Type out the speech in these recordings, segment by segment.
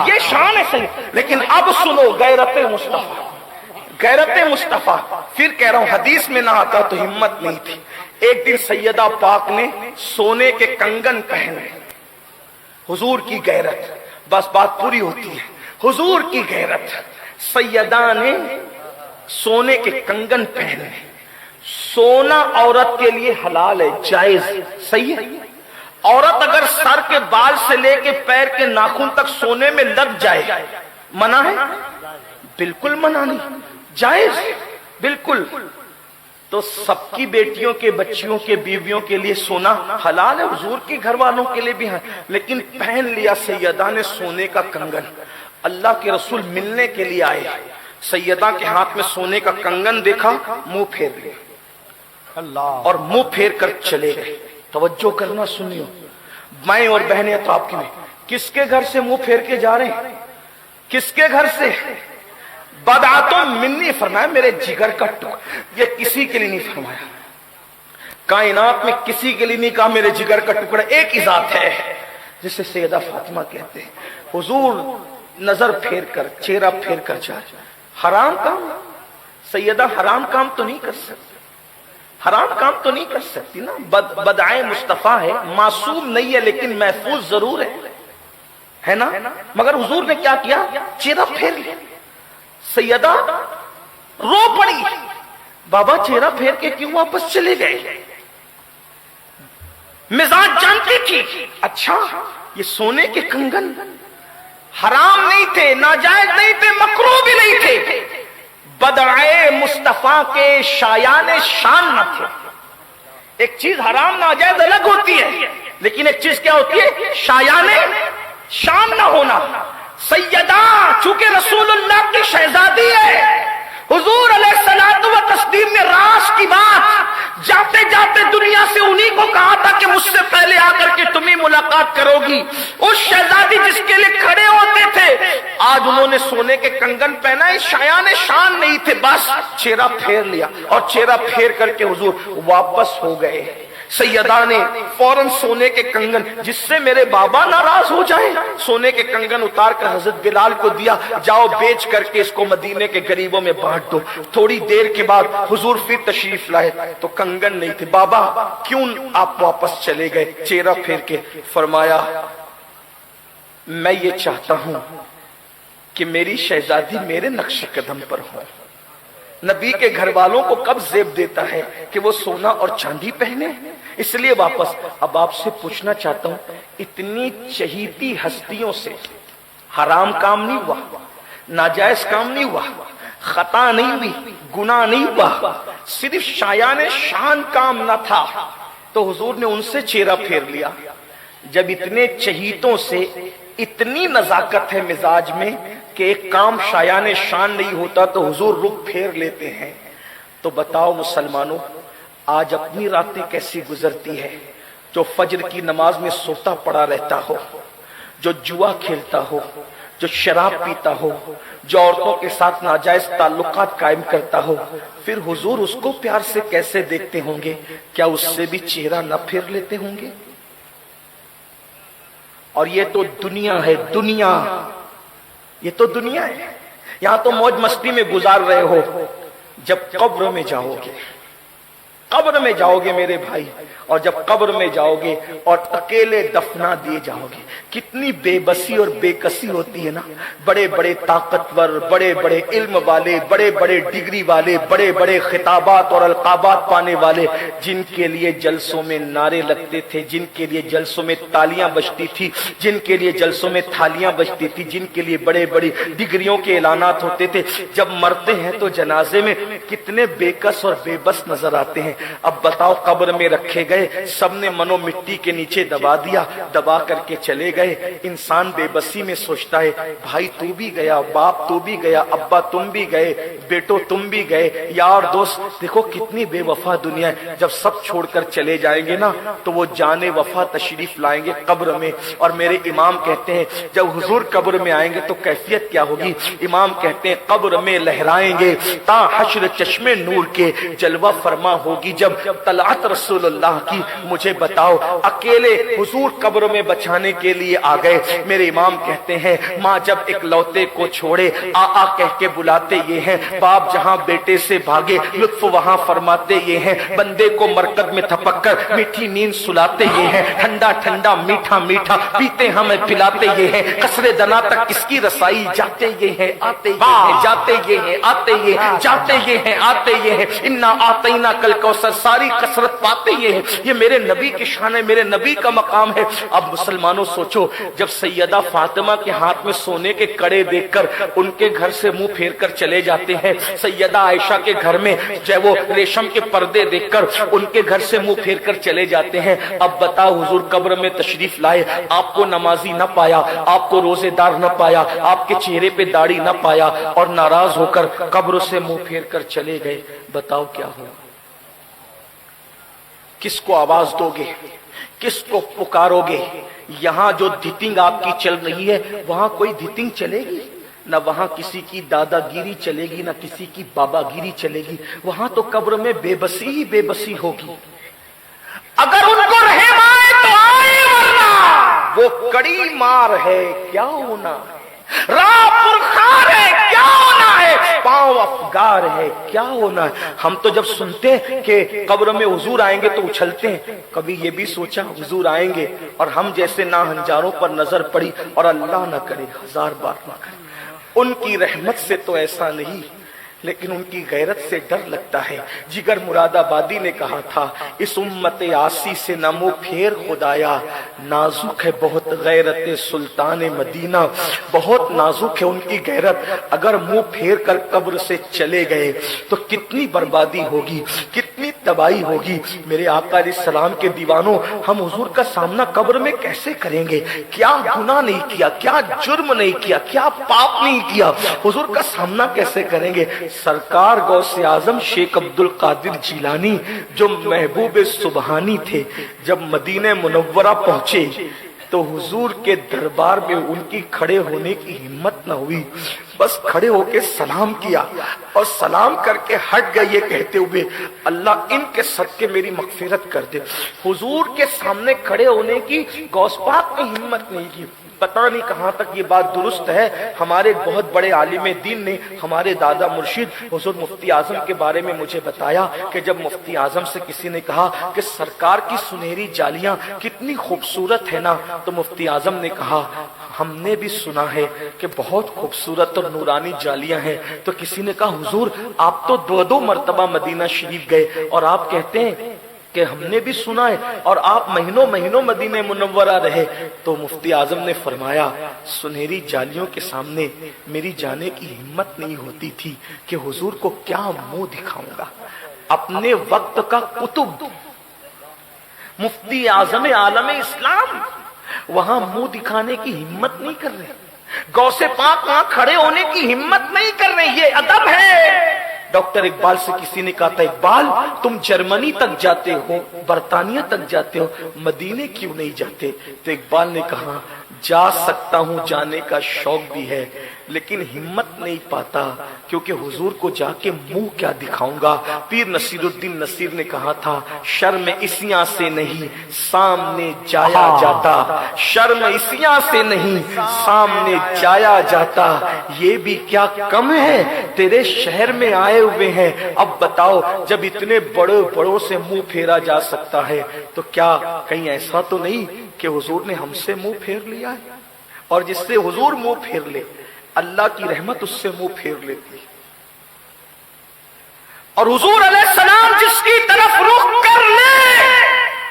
یہ شان ہے صحیح، لیکن اب سنو غیرت مصطفیٰ، غیرت مصطفیٰ۔ پھر کہہ رہا ہوں حدیث میں نہ آتا تو ہمت نہیں تھی۔ ایک دن سیدہ پاک نے سونے کے کنگن پہنے، حضور کی غیرت، بس بات پوری ہوتی ہے، حضور کی غیرت، سیدہ نے سونے کے کنگن پہنے۔ سونا عورت کے لیے حلال ہے، جائز، صحیح ہے۔ عورت اگر سر کے بال سے لے کے پیر کے ناخن تک سونے میں لگ جائے منع ہے؟ بالکل منع نہیں، جائز بالکل۔ تو سب کی بیٹیوں کے، بچیوں کے، بیویوں کے لیے سونا حلال ہے، حضور کے گھر والوں کے لیے بھی ہے، لیکن پہن لیا سیدہ نے سونے کا کنگن۔ اللہ کے رسول ملنے کے لیے آئے، سیدہ کے ہاتھ میں سونے کا کنگن دیکھا، منہ پھیر لیا اور منہ پھیر کر چلے گئے۔ توجہ کرنا سنیو، مائیں اور بہنیں تو آپ کی میں، کس کے گھر سے منہ پھیر کے جا رہے ہیں؟ کس کے گھر سے؟ بدعتوں منی فرمایا، میرے جگر کا ٹکڑا، یہ کسی کے لیے نہیں فرمایا، کائنات میں کسی کے لیے نہیں کہا میرے جگر کا ٹکڑا، ایک ہی ذات ہے جسے سیدہ فاطمہ کہتے ہیں۔ حضور نظر پھیر کر، چہرہ پھیر کر جا رہے، حرام کام، سیدہ حرام کام تو نہیں کر سکتی، حرام کام تو نہیں کر سکتی نا، بدعائے مصطفیٰ ہے، معصوم نہیں ہے لیکن محفوظ ضرور ہے نا۔ مگر حضور نے کیا کیا؟ چہرہ پھیر لیا، سیدہ رو پڑی، بابا چہرہ پھیر کے کیوں واپس چلے گئے؟ مزاج جانتی تھی، اچھا یہ سونے کے کنگن حرام نہیں تھے، ناجائز نہیں تھے، مکروہ بھی نہیں تھے، بدعائے مصطفیٰ کے شایان شان نہ تھے۔ ایک چیز حرام ناجائز الگ ہوتی ہے، لیکن ایک چیز کیا ہوتی ہے؟ شایان شان نہ ہونا۔ سیدہ چونکہ رسول اللہ کی شہزادی ہے، حضور علیہ الصلوۃ والتسلیم نے راز کی بات جاتے جاتے دنیا سے انہی کو کہا تھا کہ مجھ سے پہلے آ کر کے تم ہی ملاقات کرو گی۔ اس شہزادی جس کے لیے کھڑے ہوتے تھے، آج انہوں نے سونے کے کنگن پہنا ہے، شایان شان نہیں تھے، بس چہرہ پھیر لیا اور چہرہ پھیر کر کے حضور واپس ہو گئے۔ سیدہ نے فوراً سونے کے کنگن، جس سے میرے بابا ناراض ہو جائے، سونے کے کنگن اتار کر حضرت بلال کو دیا، جاؤ بیچ کر کے اس کو مدینے کے غریبوں میں بانٹ دو۔ تھوڑی دیر کے بعد حضور پھر تشریف لائے تو کنگن نہیں تھے۔ بابا کیوں آپ واپس چلے گئے؟ چہرہ پھیر کے فرمایا، میں یہ چاہتا ہوں کہ میری شہزادی میرے نقش قدم پر ہو۔ نبی کے گھر والوں کو کب زیب دیتا ہے کہ وہ سونا اور چاندی پہنے، اس لیے واپس۔ اب آپ سے پوچھنا چاہتا ہوں، اتنی چہیتی ہستیوں سے حرام کام نہیں ہوا، ناجائز کام نہیں ہوا، خطا نہیں ہوئی، گناہ نہیں ہوا، صرف شایان شان کام نہ تھا، تو حضور نے ان سے چہرہ پھیر لیا۔ جب اتنے چہیتوں سے اتنی نزاکت ہے مزاج میں کہ ایک کام شایان شان نہیں ہوتا تو حضور رخ پھیر لیتے ہیں، تو بتاؤ مسلمانوں آج اپنی راتیں کیسی گزرتی ہے؟ جو فجر کی نماز میں سوتا پڑا رہتا ہو، جو جوا کھیلتا ہو، جو شراب پیتا ہو، جو عورتوں کے ساتھ ناجائز تعلقات قائم کرتا ہو، پھر حضور اس کو پیار سے کیسے دیکھتے ہوں گے؟ کیا اس سے بھی چہرہ نہ پھیر لیتے ہوں گے؟ اور یہ تو دنیا ہے، دنیا، یہ تو دنیا ہے، یہاں تو موج مستی میں گزار رہے ہو۔ جب قبر میں جاؤ گے، قبر میں جاؤ گے میرے بھائی، اور جب قبر میں جاؤ گے اور اکیلے دفنا دیے جاؤ گے، کتنی بے بسی اور بے کسی ہوتی ہے نا۔ بڑے بڑے طاقتور، بڑے بڑے علم والے، بڑے بڑے ڈگری والے، بڑے بڑے خطابات اور القابات پانے والے، جن کے لیے جلسوں میں نعرے لگتے تھے، جن کے لیے جلسوں میں تالیاں بجتی تھی، جن کے لیے جلسوں میں تھالیاں بجتی تھی، جن کے لیے بڑے بڑی ڈگریوں کے اعلانات ہوتے تھے، جب مرتے ہیں تو جنازے میں کتنے بے کس اور بے بس نظر آتے ہیں۔ اب بتاؤ قبر میں رکھے گئے، سب نے منو مٹی کے نیچے دبا دیا، دبا کر کے چلے گئے۔ انسان بے بسی میں سوچتا ہے بھائی تو بھی گیا، باپ تو بھی گیا، ابا تم بھی گئے، بیٹو تم بھی گئے، یار دوست، دیکھو کتنی بے وفا دنیا ہے۔ جب سب چھوڑ کر چلے جائیں گے نا تو وہ جان وفا تشریف لائیں گے قبر میں، اور میرے امام کہتے ہیں جب حضور قبر میں آئیں گے تو کیفیت کیا ہوگی؟ امام کہتے ہیں قبر میں لہرائیں گے تا حشر چشمے نور کے، جلوہ فرما ہوگی ہوگی جب طلعت رسول اللہ کی مجھے بتاؤ۔ اکیلے حضور قبر میں بچانے کے لیے آ گئے۔ میرے امام کہتے ہیں ماں جب ایک لوتے کو چھوڑے آ کہہ کے بلاتے یہ ہیں، باپ جہاں بیٹے سے بھاگے لطف وہاں فرماتے یہ ہیں، بندے کو مرکز میں تھپک کر میٹھی نیند سلاتے یہ ہیں، ٹھنڈا ٹھنڈا میٹھا میٹھا پیتے ہمیں پلاتے یہ ہیں، قصر دنا تک کس کی رسائی جاتے یہ ہیں آتے یہ ہیں جاتے یہ ہیں آتے یہ ہیں جاتے یہ ہیں آتے یہ ہیں، انا آتینا کل کوثر ساری کثرت پاتے یہ ہیں۔ یہ میرے نبی کی شان ہے، میرے نبی کا مقام ہے۔ اب مسلمانوں سوچو، جب سیدہ فاطمہ کے ہاتھ میں سونے کے کڑے دیکھ کر ان کے گھر سے منہ پھیر کر چلے جاتے ہیں، سیدہ عائشہ کے گھر میں جو وہ ریشم کے پردے دیکھ کر ان کے گھر سے منہ پھیر کر چلے جاتے ہیں، اب بتاؤ حضور قبر میں تشریف لائے، آپ کو نمازی نہ پایا، آپ کو روزے دار نہ پایا، آپ کے چہرے پہ داڑھی نہ پایا، اور ناراض ہو کر قبر سے منہ پھیر کر چلے گئے، بتاؤ کیا ہو؟ کس کو آواز دو گے؟ کس کو پکارو گے؟ یہاں جو دھتنگ آپ کی چل رہی ہے وہاں کوئی دھتنگ چلے گی؟ نہ وہاں کسی کی دادا گیری چلے گی، نہ کسی کی بابا گیری چلے گی، وہاں تو قبر میں بے بسی ہی بے بسی ہوگی۔ اگر ان کو رحم آئے تو آئے، ورنہ وہ کڑی مار ہے کیا ہونا ہے، راہ پرخار ہے کیا ہونا ہے، پاؤں افگار ہے کیا ہونا ہے۔ ہم تو جب سنتے کہ قبر میں حضور آئیں گے تو اچھلتے ہیں، کبھی یہ بھی سوچا حضور آئیں گے اور ہم جیسے ناہنجاروں پر نظر پڑی، اور اللہ نہ کرے ہزار بار نہ کرے، ان کی رحمت سے تو ایسا نہیں، لیکن ان کی غیرت سے ڈر لگتا ہے۔ جگر مراد آبادی نے کہا تھا اس امت عاصی سے نہ منہ پھیر خدایا، نازک ہے بہت غیرت سلطان مدینہ، بہت نازک ہے ان کی غیرت، اگر منہ پھیر کر قبر سے چلے گئے تو کتنی بربادی ہوگی، کتنی تباہی ہوگی۔ میرے آقا علیہ السلام کے دیوانوں، ہم حضور کا سامنا قبر میں کیسے کریں گے؟ کیا گناہ نہیں کیا، کیا جرم نہیں کیا، کیا پاپ نہیں کیا، حضور کا سامنا کیسے کریں گے؟ سرکار غوث اعظم شیخ عبد القادر جیلانی جو محبوب سبحانی تھے، جب مدینہ منورہ پہنچے تو حضور کے دربار میں ان کی کھڑے ہونے کی ہمت نہ ہوئی، بس کھڑے ہو کے سلام کیا اور سلام کر کے ہٹ گئے، یہ کہتے ہوئے اللہ ان کے صدقے میری مغفرت کر دے۔ حضور کے سامنے کھڑے ہونے کی غوث پاک نے ہمت نہیں کی۔ پتہ نہیں کہاں تک یہ بات درست ہے۔ ہمارے ایک بہت بڑے عالم دین نے ہمارے دادا مرشد حضور مفتی اعظم کے بارے میں مجھے بتایا کہ جب مفتی اعظم سے کسی نے کہا کہ سرکار کی سنہری جالیاں کتنی خوبصورت ہے نا، تو مفتی اعظم نے کہا ہم نے بھی سنا ہے کہ بہت خوبصورت اور نورانی جالیاں ہیں۔ تو کسی نے کہا حضور آپ تو دو مرتبہ مدینہ شریف گئے اور آپ کہتے ہیں کہ ہم نے بھی سنا ہے اور آپ مہینوں مہینوں مدینہ منورہ رہے۔ تو مفتی اعظم نے فرمایا سنہری جالیوں کے سامنے میری جانے کی ہمت نہیں ہوتی تھی کہ حضور کو کیا منہ دکھاؤں گا۔ اپنے وقت کا قطب مفتی اعظم عالم اسلام وہاں منہ دکھانے کی ہمت نہیں کر رہے، غوث پاک وہاں کھڑے ہونے کی ہمت نہیں کر رہے، یہ ادب ہے۔ ڈاکٹر اقبال سے کسی نے کہا تھا اقبال تم جرمنی تک جاتے ہو، برطانیہ تک جاتے ہو، مدینے کیوں نہیں جاتے؟ تو اقبال نے کہا جا سکتا ہوں، جانے کا شوق بھی ہے لیکن ہمت نہیں پاتا، کیونکہ حضور کو جا کے منہ کیا دکھاؤں گا۔ پیر نصیر الدین نصیر نے کہا تھا شرم اسیاں سے نہیں سامنے جایا جاتا، شرم اسیاں سے نہیں سامنے جایا جاتا، یہ بھی کیا کم ہے تیرے شہر میں آئے ہوئے ہیں۔ اب بتاؤ جب اتنے بڑوں سے منہ پھیرا جا سکتا ہے تو کیا کہیں ایسا تو نہیں کہ حضور نے ہم سے منہ پھیر لیا ہے؟ اور جس سے حضور منہ پھیر لے اللہ کی رحمت اس سے منہ پھیر لیتی، اور حضور علیہ السلام جس کی طرف رخ کر لے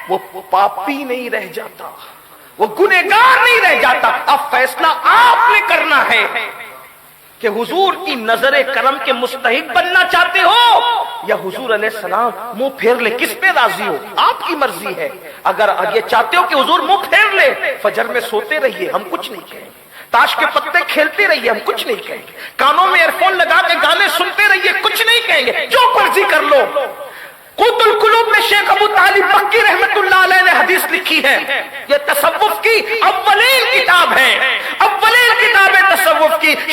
وہ پاپی نہیں رہ جاتا، وہ گنہگار نہیں رہ جاتا۔ اب فیصلہ آپ نے کرنا ہے کہ حضور کی نظر کرم کے مستحق بننا چاہتے ہو یا حضور علیہ السلام منہ پھیر لے، کس پہ راضی ہو؟ آپ کی مرضی ہے۔ اگر یہ چاہتے ہو کہ حضور منہ پھیر لے، فجر میں سوتے رہیے، ہم کچھ نہیں کہیں گے، تاش کے پتے کھیلتے رہیے، ہم کچھ نہیں کہیں گے، کانوں میں ایئر فون لگا کے گانے سنتے رہیے، کچھ نہیں کہیں گے، جو مرضی کر لو۔ قوت القلوب میں شیخ ابو طالب مکی رحمت اللہ علیہ نے حدیث لکھی ہے، یہ تصوف کی اولین کتاب ہے، اولین کتاب ہے تصوف کی۔